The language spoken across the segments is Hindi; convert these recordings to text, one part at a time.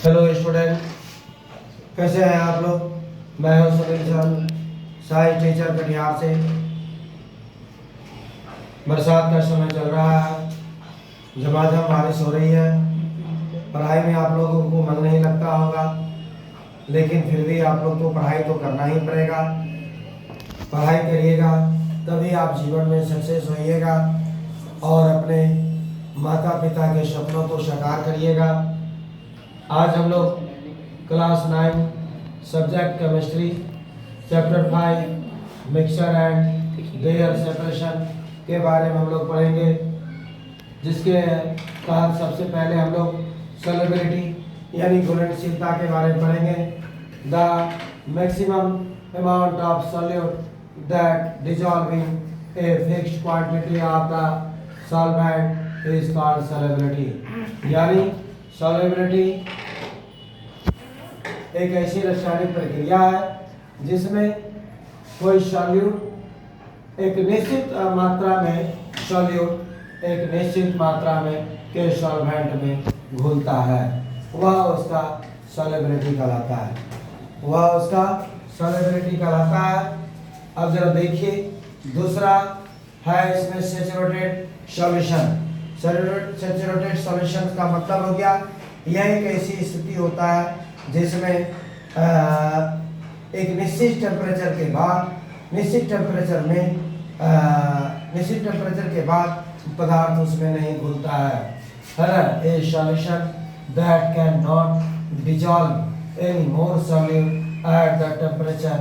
हेलो स्टूडेंट, कैसे हैं आप लोग। मैं हूं Sunil sir, science teacher Katihar से। बरसात का समय चल रहा है, झमाझम बारिश हो रही है। पढ़ाई में आप लोगों को मन नहीं लगता होगा, लेकिन फिर भी आप लोग को पढ़ाई तो करना ही पड़ेगा। पढ़ाई करिएगा तभी आप जीवन में सक्सेस होइएगा और अपने माता पिता के सपनों को साकार करिएगा। आज हम लोग class 9 subject chemistry chapter 5 mixture and their separation के बारे में हम लोग पढ़ेंगे, जिसके तहत सबसे पहले हम लोग सॉल्युबिलिटी यानी घुलनशीलता के बारे में पढ़ेंगे। The maximum amount of solute that dissolving a fixed quantity of the solvent is called solubility. यानी सॉल्युबिलिटी एक ऐसी रासायनिक प्रक्रिया है जिसमें कोई सॉल्यूट एक निश्चित मात्रा में सॉल्यूट एक निश्चित मात्रा में के सॉल्वेंट में घुलता है, वह उसका सॉल्युबिलिटी कहलाता है। वह उसका सॉल्युबिलिटी कहलाता है। अब जरा देखिए, दूसरा है इसमें सैचुरेटेड सॉल्यूशन। सैचुरेटेड सॉल्यूशन का मतलब हो गया, यह एक ऐसी स्थिति होता है जिसमें एक निश्चित टेम्परेचर के बाद निश्चित टेम्परेचर के बाद पदार्थ उसमें नहीं घुलता है। ए solution that can not dissolve any more solute at the temperature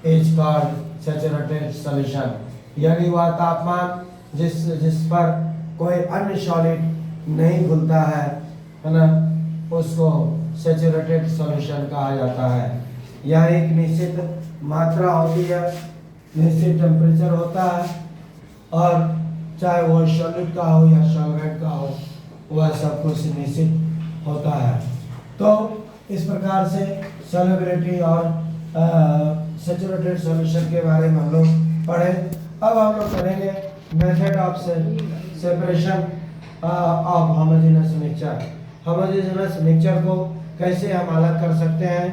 is called saturated solution. यानी वह तापमान जिस पर कोई अन्य सॉलिड नहीं घुलता है ना, उसको सैचुरेटेड सॉल्यूशन कहा जाता है। यह एक निश्चित मात्रा होती है, निश्चित टेम्परेचर होता है, और चाहे वो सॉलिड का हो या सॉल्वेंट का हो, वह सब कुछ निश्चित होता है। तो इस प्रकार से सॉल्युबिलिटी और सैचुरेटेड सॉल्यूशन के बारे में हम लोग पढ़े। अब हम लोग पढ़ेंगे method of separation of homogeneous mixture. Homogeneous mixture को कैसे हम अलग कर सकते हैं।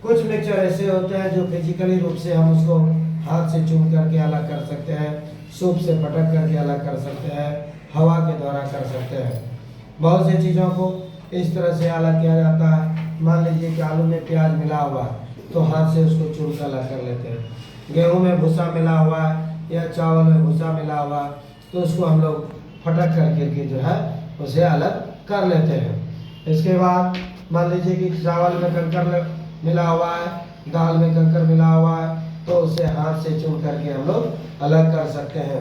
कुछ मिक्सचर ऐसे होते हैं जो फिजिकली रूप से हम उसको हाथ से चूम करके अलग कर सकते हैं, सूप से पटक करके अलग कर सकते हैं, हवा के द्वारा कर सकते हैं। बहुत सी चीज़ों को इस तरह से अलग किया जाता है। मान लीजिए कि आलू में प्याज मिला हुआ है तो हाथ से उसको चूम कर अलग कर लेते हैं। गेहूँ में भूसा मिला हुआ है या चावल में भूसा मिला हुआ है तो उसको हम लोग फटक करके जो है उसे अलग कर लेते हैं। इसके बाद मान लीजिए कि चावल में कंकर मिला हुआ है, दाल में कंकर मिला हुआ है, तो उसे हाथ से चूम करके हम लोग अलग कर सकते हैं,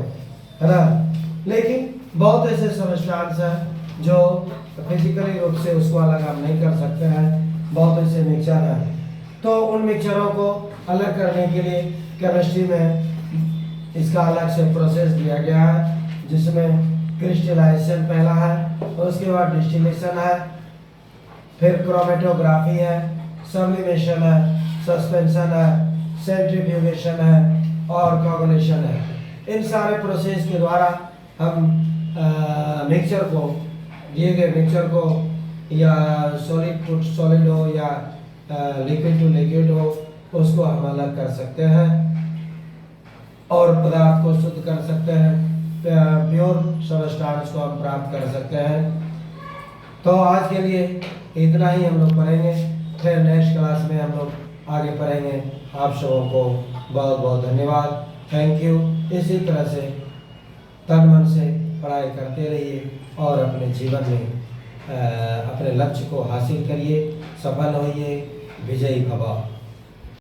है ना। लेकिन बहुत ऐसे सब्सटेंस हैं जो फिजिकली रूप से उसको अलग हम नहीं कर सकते हैं। बहुत ऐसे मिक्सचर हैं, तो उन मिक्सचरों को अलग करने के लिए केमिस्ट्री में इसका अलग से प्रोसेस दिया गया है, जिसमें क्रिस्टलाइजेशन पहला है, उसके बाद डिस्टिलेशन है, फिर क्रोमेटोग्राफी है, सब्लिमेशन है, सस्पेंशन है, सेंट्रीफ्यूगेशन है और कोगुलेशन है। इन सारे प्रोसेस के द्वारा हम मिक्सचर को, दिए गए मिक्सचर को, या सॉलिड टू सॉलिड हो या लिक्विड टू लिक्विड हो, उसको हम अलग कर सकते हैं और पदार्थ को शुद्ध कर सकते हैं। प्योर सब्सटेंस को हम प्राप्त कर सकते हैं। तो आज के लिए इतना ही हम लोग पढ़ेंगे, फिर नेक्स्ट क्लास में हम लोग आगे पढ़ेंगे। आप सबों को बहुत बहुत धन्यवाद, थैंक यू। इसी तरह से तन मन से पढ़ाई करते रहिए और अपने जीवन में अपने लक्ष्य को हासिल करिए, सफल होइए, विजयी भव।